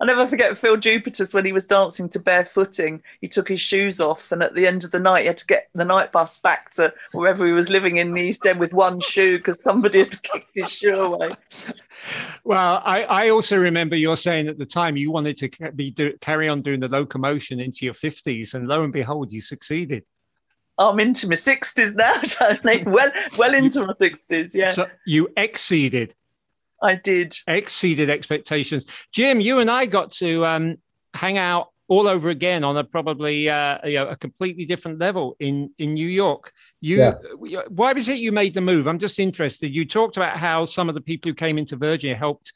never forget Phil Jupiter's, when he was dancing to Barefooting. He took his shoes off, and at the end of the night, he had to get the night bus back to wherever he was living in the East End with one shoe, because somebody had kicked his shoe away. Well, I also remember you're saying at the time you wanted to carry on doing the Locomotion into your 50s, and lo and behold, you succeeded. I'm into my 60s now, Tony. Well into my 60s, yeah. So you exceeded. I did. Exceeded expectations. Jim, you and I got to hang out all over again on a probably a completely different level in New York. Why was it you made the move? I'm just interested. You talked about how some of the people who came into Virgin helped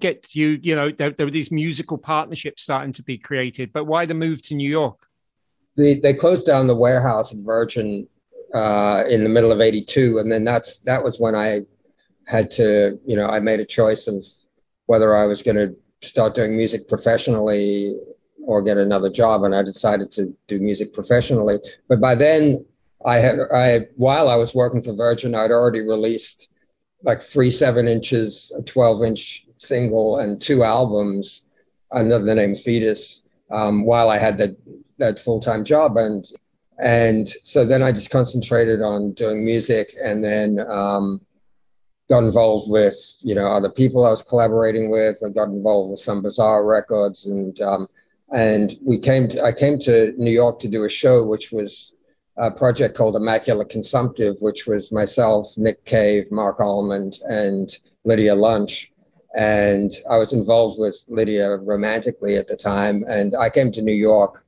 get you, there were these musical partnerships starting to be created, but why the move to New York? They closed down the warehouse at Virgin in the middle of '82, and then that was when I had to, I made a choice of whether I was going to start doing music professionally or get another job, and I decided to do music professionally. But by then, while I was working for Virgin, I'd already released like 3 7-inches, a 12-inch single, and 2 albums under the name Fetus, while I had that full-time job. And so then I just concentrated on doing music, and then got involved with, other people I was collaborating with. I got involved with some Bizarre Records, and I came to New York to do a show, which was a project called Immaculate Consumptive, which was myself, Nick Cave, Mark Almond, and Lydia Lunch. And I was involved with Lydia romantically at the time. And I came to New York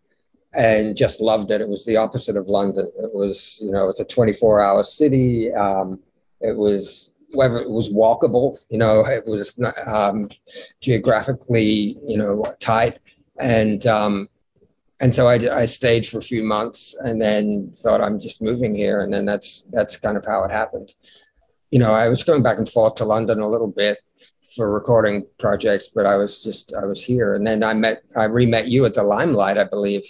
and just loved it. It was the opposite of London. It was, it's a 24-hour city. It was walkable, it was geographically, tight. And so I stayed for a few months, and then thought, I'm just moving here. And then that's kind of how it happened. I was going back and forth to London a little bit for recording projects, but I was here. And then I re-met you at the Limelight, I believe.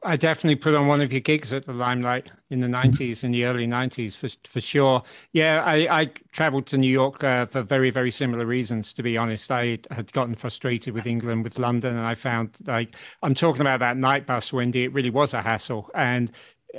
I definitely put on one of your gigs at the Limelight in the 90s, in the early 90s, for sure. Yeah, I traveled to New York for very, very similar reasons, to be honest. I had gotten frustrated with England, with London, and I found, I'm talking about that night bus, Wendy, it really was a hassle. And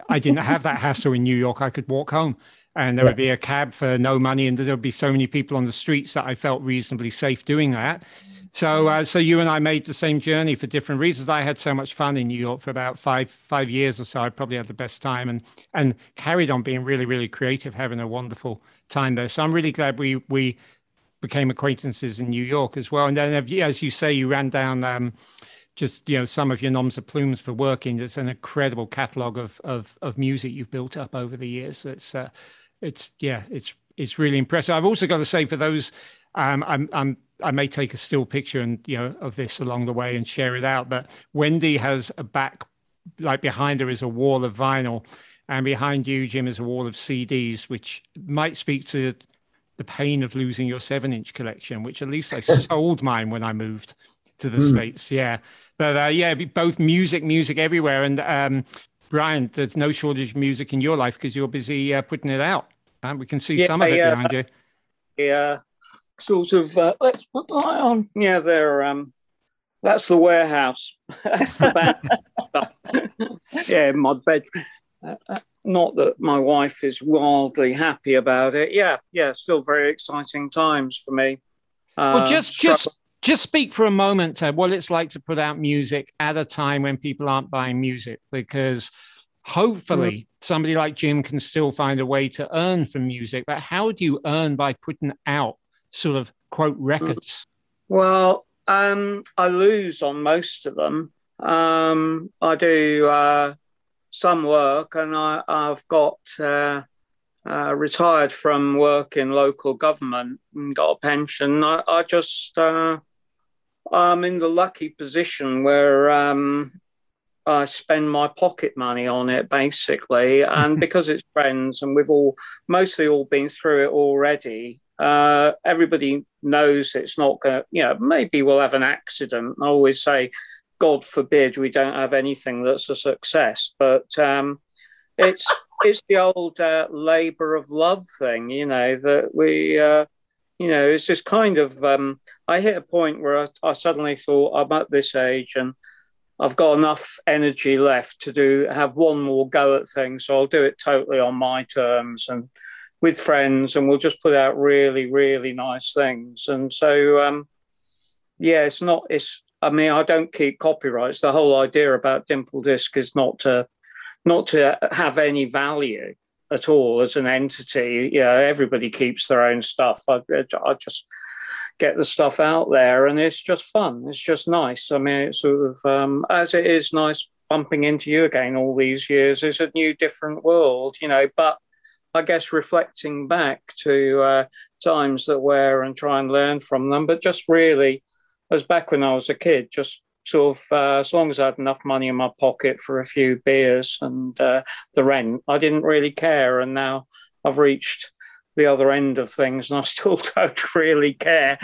I didn't have that hassle in New York. I could walk home, and there would be a cab for no money, and there would be so many people on the streets that I felt reasonably safe doing that. So you and I made the same journey for different reasons. I had so much fun in New York for about five years or so. I probably had the best time, and carried on being really, really creative, having a wonderful time there. So I'm really glad we became acquaintances in New York as well. And then, as you say, you ran down just some of your noms and plumes for working. There's an incredible catalogue of music you've built up over the years. It's really impressive. I've also got to say, for those, I may take a still picture of this along the way and share it out. But Wendy has a back, like behind her is a wall of vinyl, and behind you, Jim, is a wall of CDs, which might speak to the pain of losing your 7-inch collection, which at least I sold mine when I moved to the States. Yeah. But both music everywhere. And Brian, there's no shortage of music in your life because you're busy putting it out. We can see some of it behind you. Yeah. Sort of, let's put the light on. Yeah, that's the warehouse. That's the back. Yeah, my bedroom. Not that my wife is wildly happy about it. Yeah, still very exciting times for me. Well, just Just speak for a moment to what it's like to put out music at a time when people aren't buying music, because hopefully somebody like Jim can still find a way to earn from music. But how do you earn by putting out sort of quote records? Well, I lose on most of them. I do some work, and I've got retired from work in local government and got a pension. I just I'm in the lucky position where I spend my pocket money on it, basically. And because it's friends and we've mostly all been through it already, everybody knows it's not going to, maybe we'll have an accident. I always say, God forbid we don't have anything that's a success. But it's the old labor of love thing, that we, it's just kind of, I hit a point where I suddenly thought I'm at this age and I've got enough energy left to have one more go at things. So I'll do it totally on my terms and with friends, and we'll just put out really, really nice things. And so, I don't keep copyrights. The whole idea about Dimple Disc is not to have any value at all as an entity. Everybody keeps their own stuff. I just get the stuff out there, and it's just fun. It's just nice. I mean, it's sort of, as it is nice bumping into you again all these years, it's a new, different world, but I guess reflecting back to times that were and try and learn from them, but just really, as back when I was a kid, just sort of, as long as I had enough money in my pocket for a few beers and the rent, I didn't really care. And now I've reached the other end of things and I still don't really care.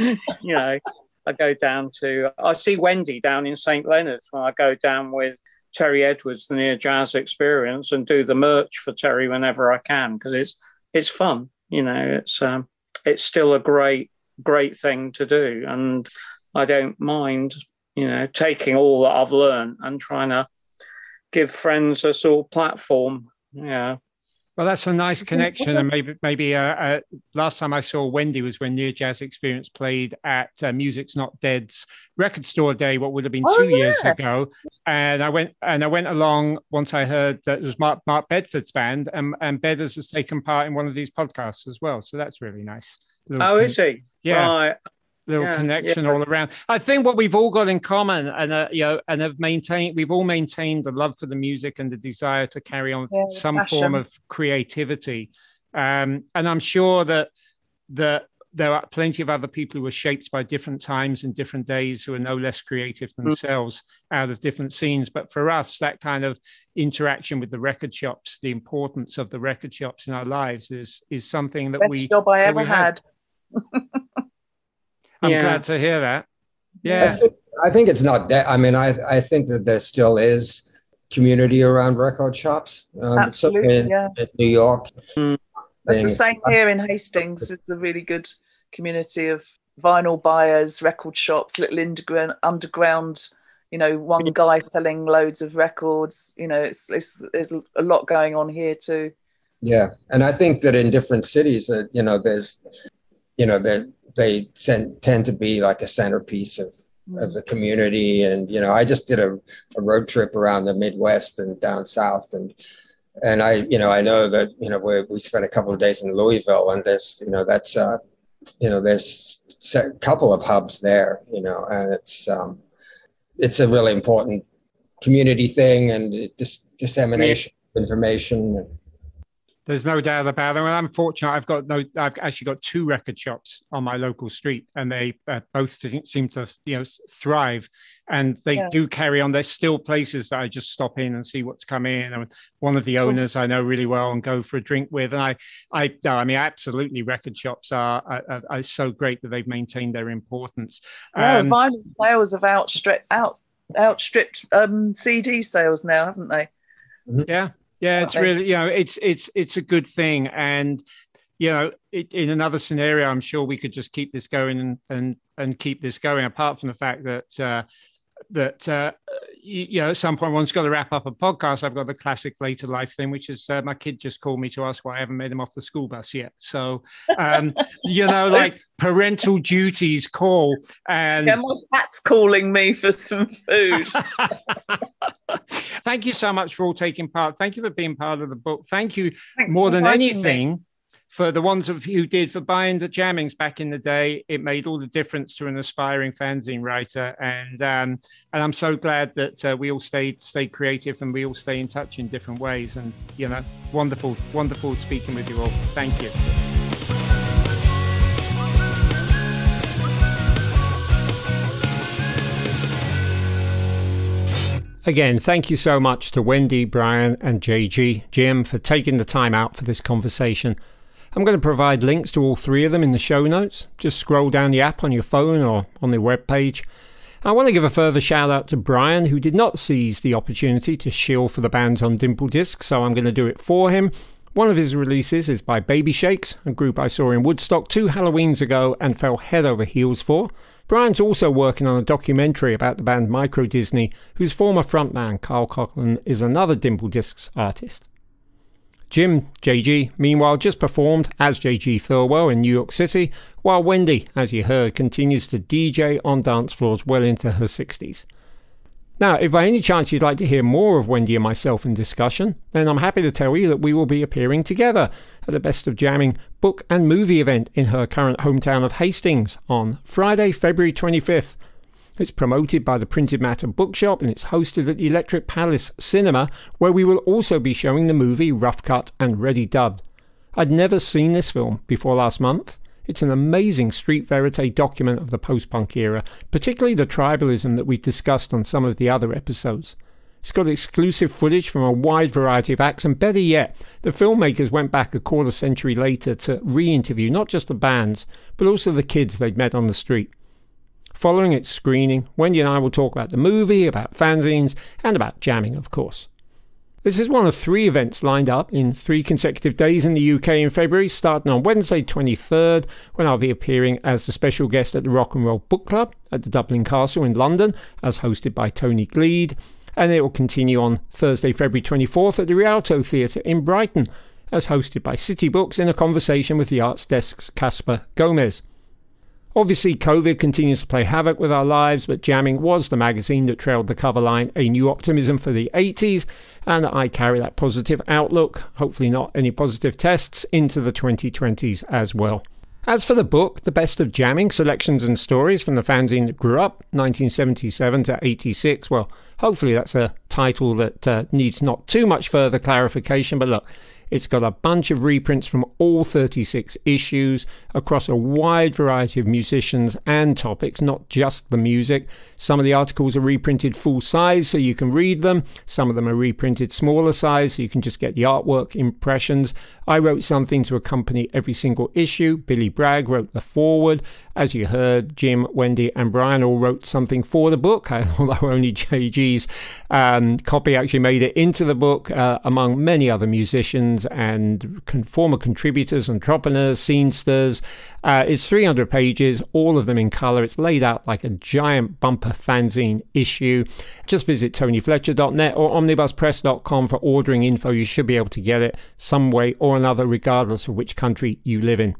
I see Wendy down in St. Leonard's when I go down with Terry Edwards, the Near Jazz Experience, and do the merch for Terry whenever I can, because it's fun. It's still a great thing to do, and I don't mind taking all that I've learned and trying to give friends a sort of platform. Yeah. Well, that's a nice connection. And maybe last time I saw Wendy was when Near Jazz Experience played at Music's Not Dead's record store day, what would have been 2 years ago. And I went along once I heard that it was Mark Bedford's band, and Bedders has taken part in one of these podcasts as well. So that's really nice. Is he? Yeah. Right. Little connection all around. I think what we've all got in common, and we've all maintained the love for the music and the desire to carry on some passion. Form of creativity. And I'm sure that there are plenty of other people who are shaped by different times and different days who are no less creative themselves out of different scenes. But for us, that kind of interaction with the record shops, the importance of the record shops in our lives is something that Best job I ever had. I'm glad to hear that. Yeah. I think it's not that. I mean, I think that there still is community around record shops. Absolutely, in New York. That's the same here in Hastings. It's a really good community of vinyl buyers, record shops, little underground, one guy selling loads of records. There's a lot going on here too. Yeah. And I think that in different cities, they tend to be like a centerpiece of the community. And, I just did a road trip around the Midwest and down South. And I know that, we spent a couple of days in Louisville, and there's a couple of hubs there, and it's a really important community thing, and dissemination of information. There's no doubt about it. And I'm fortunate. I've actually got 2 record shops on my local street, and they both seem to, thrive. And they do carry on. There's still places that I just stop in and see what's come in. And one of the owners I know really well and go for a drink with. And I mean, absolutely, record shops are so great that they've maintained their importance. Vinyl sales have outstripped CD sales now, haven't they? Yeah. Yeah, it's really, it's a good thing. And, in another scenario, I'm sure we could just keep this going and keep this going, apart from the fact that, at some point one's got to wrap up a podcast. I've got the classic later life thing, which is my kid just called me to ask why I haven't made him off the school bus yet. So, like parental duties call. And yeah, my cat's calling me for some food. Thank you so much for all taking part. Thank you for being part of the book. Thank you more than anything for the ones of you who did for buying the jammings back in the day. It made all the difference to an aspiring fanzine writer, and I'm so glad that we all stayed creative and we all stay in touch in different ways. And wonderful speaking with you all. Thank you. Again, thank you so much to Wendy, Brian, and JG, Jim, for taking the time out for this conversation. I'm going to provide links to all three of them in the show notes. Just scroll down the app on your phone or on the webpage. I want to give a further shout out to Brian, who did not seize the opportunity to shill for the bands on Dimple Disc, so I'm going to do it for him. One of his releases is by Baby Shakes, a group I saw in Woodstock 2 Halloweens ago and fell head over heels for. Brian's also working on a documentary about the band Micro Disney, whose former frontman Carl Coughlin is another Dimple Discs artist. Jim JG, meanwhile, just performed as JG Thirlwell in New York City, while Wendy, as you heard, continues to DJ on dance floors well into her 60s. Now, if by any chance you'd like to hear more of Wendy and myself in discussion, then I'm happy to tell you that we will be appearing together at a Best of Jamming book and movie event in her current hometown of Hastings on Friday, February 25th. It's promoted by the Printed Matter Bookshop and it's hosted at the Electric Palace Cinema, where we will also be showing the movie Rough Cut and Ready Dubbed. I'd never seen this film before last month. It's an amazing street verite document of the post-punk era, particularly the tribalism that we've discussed on some of the other episodes. It's got exclusive footage from a wide variety of acts, and better yet, the filmmakers went back a quarter century later to re-interview not just the bands, but also the kids they'd met on the street. Following its screening, Wendy and I will talk about the movie, about fanzines, and about jamming, of course. This is one of 3 events lined up in 3 consecutive days in the UK in February, starting on Wednesday 23rd, when I'll be appearing as the special guest at the Rock and Roll Book Club at the Dublin Castle in London, as hosted by Tony Gleed, and it will continue on Thursday, February 24th at the Rialto Theatre in Brighton, as hosted by City Books in a conversation with the Arts Desk's Casper Gomez. Obviously, COVID continues to play havoc with our lives, but Jamming was the magazine that trailed the cover line A New Optimism for the 80s, and I carry that positive outlook, hopefully not any positive tests, into the 2020s as well. As for the book, The Best of Jamming, Selections and Stories from the Fanzine That Grew Up, 1977 to 86, well, hopefully that's a title that needs not too much further clarification, but look, it's got a bunch of reprints from all 36 issues across a wide variety of musicians and topics, not just the music. Some of the articles are reprinted full size so you can read them. Some of them are reprinted smaller size so you can just get the artwork impressions. I wrote something to accompany every single issue. Billy Bragg wrote the foreword. As you heard, Jim, Wendy and Brian all wrote something for the book, although only JG's copy actually made it into the book, among many other musicians and former contributors, entrepreneurs, scenesters. It's 300 pages, all of them in colour. It's laid out like a giant bumper fanzine issue. Just visit tonyfletcher.net or omnibuspress.com for ordering info. You should be able to get it some way or another, regardless of which country you live in.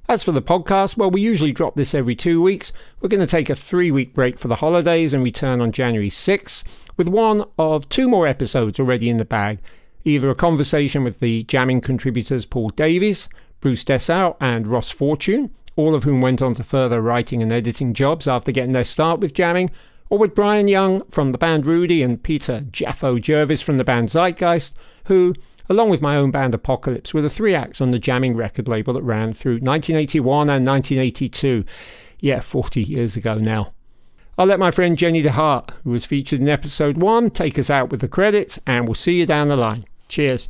As for the podcast, well, we usually drop this every 2 weeks. We're going to take a 3-week break for the holidays and return on January 6th with one of 2 more episodes already in the bag. Either a conversation with the jamming contributors Paul Davies, Bruce Dessau and Ross Fortune, all of whom went on to further writing and editing jobs after getting their start with jamming, or with Brian Young from the band Rudy and Peter Jaffo Jervis from the band Zeitgeist, who, along with my own band Apocalypse, were the 3 acts on the jamming record label that ran through 1981 and 1982. Yeah, 40 years ago now. I'll let my friend Jenny DeHart, who was featured in episode 1, take us out with the credits, and we'll see you down the line. Cheers.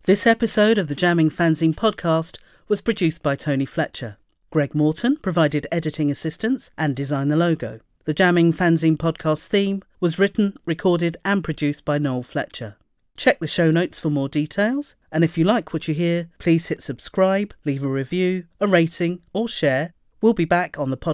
This episode of the Jamming Fanzine podcast was produced by Tony Fletcher. Greg Morton provided editing assistance and designed the logo. The Jamming Fanzine podcast theme was written, recorded and produced by Noel Fletcher. Check the show notes for more details, and if you like what you hear, please hit subscribe, leave a review, a rating or share. We'll be back on the podcast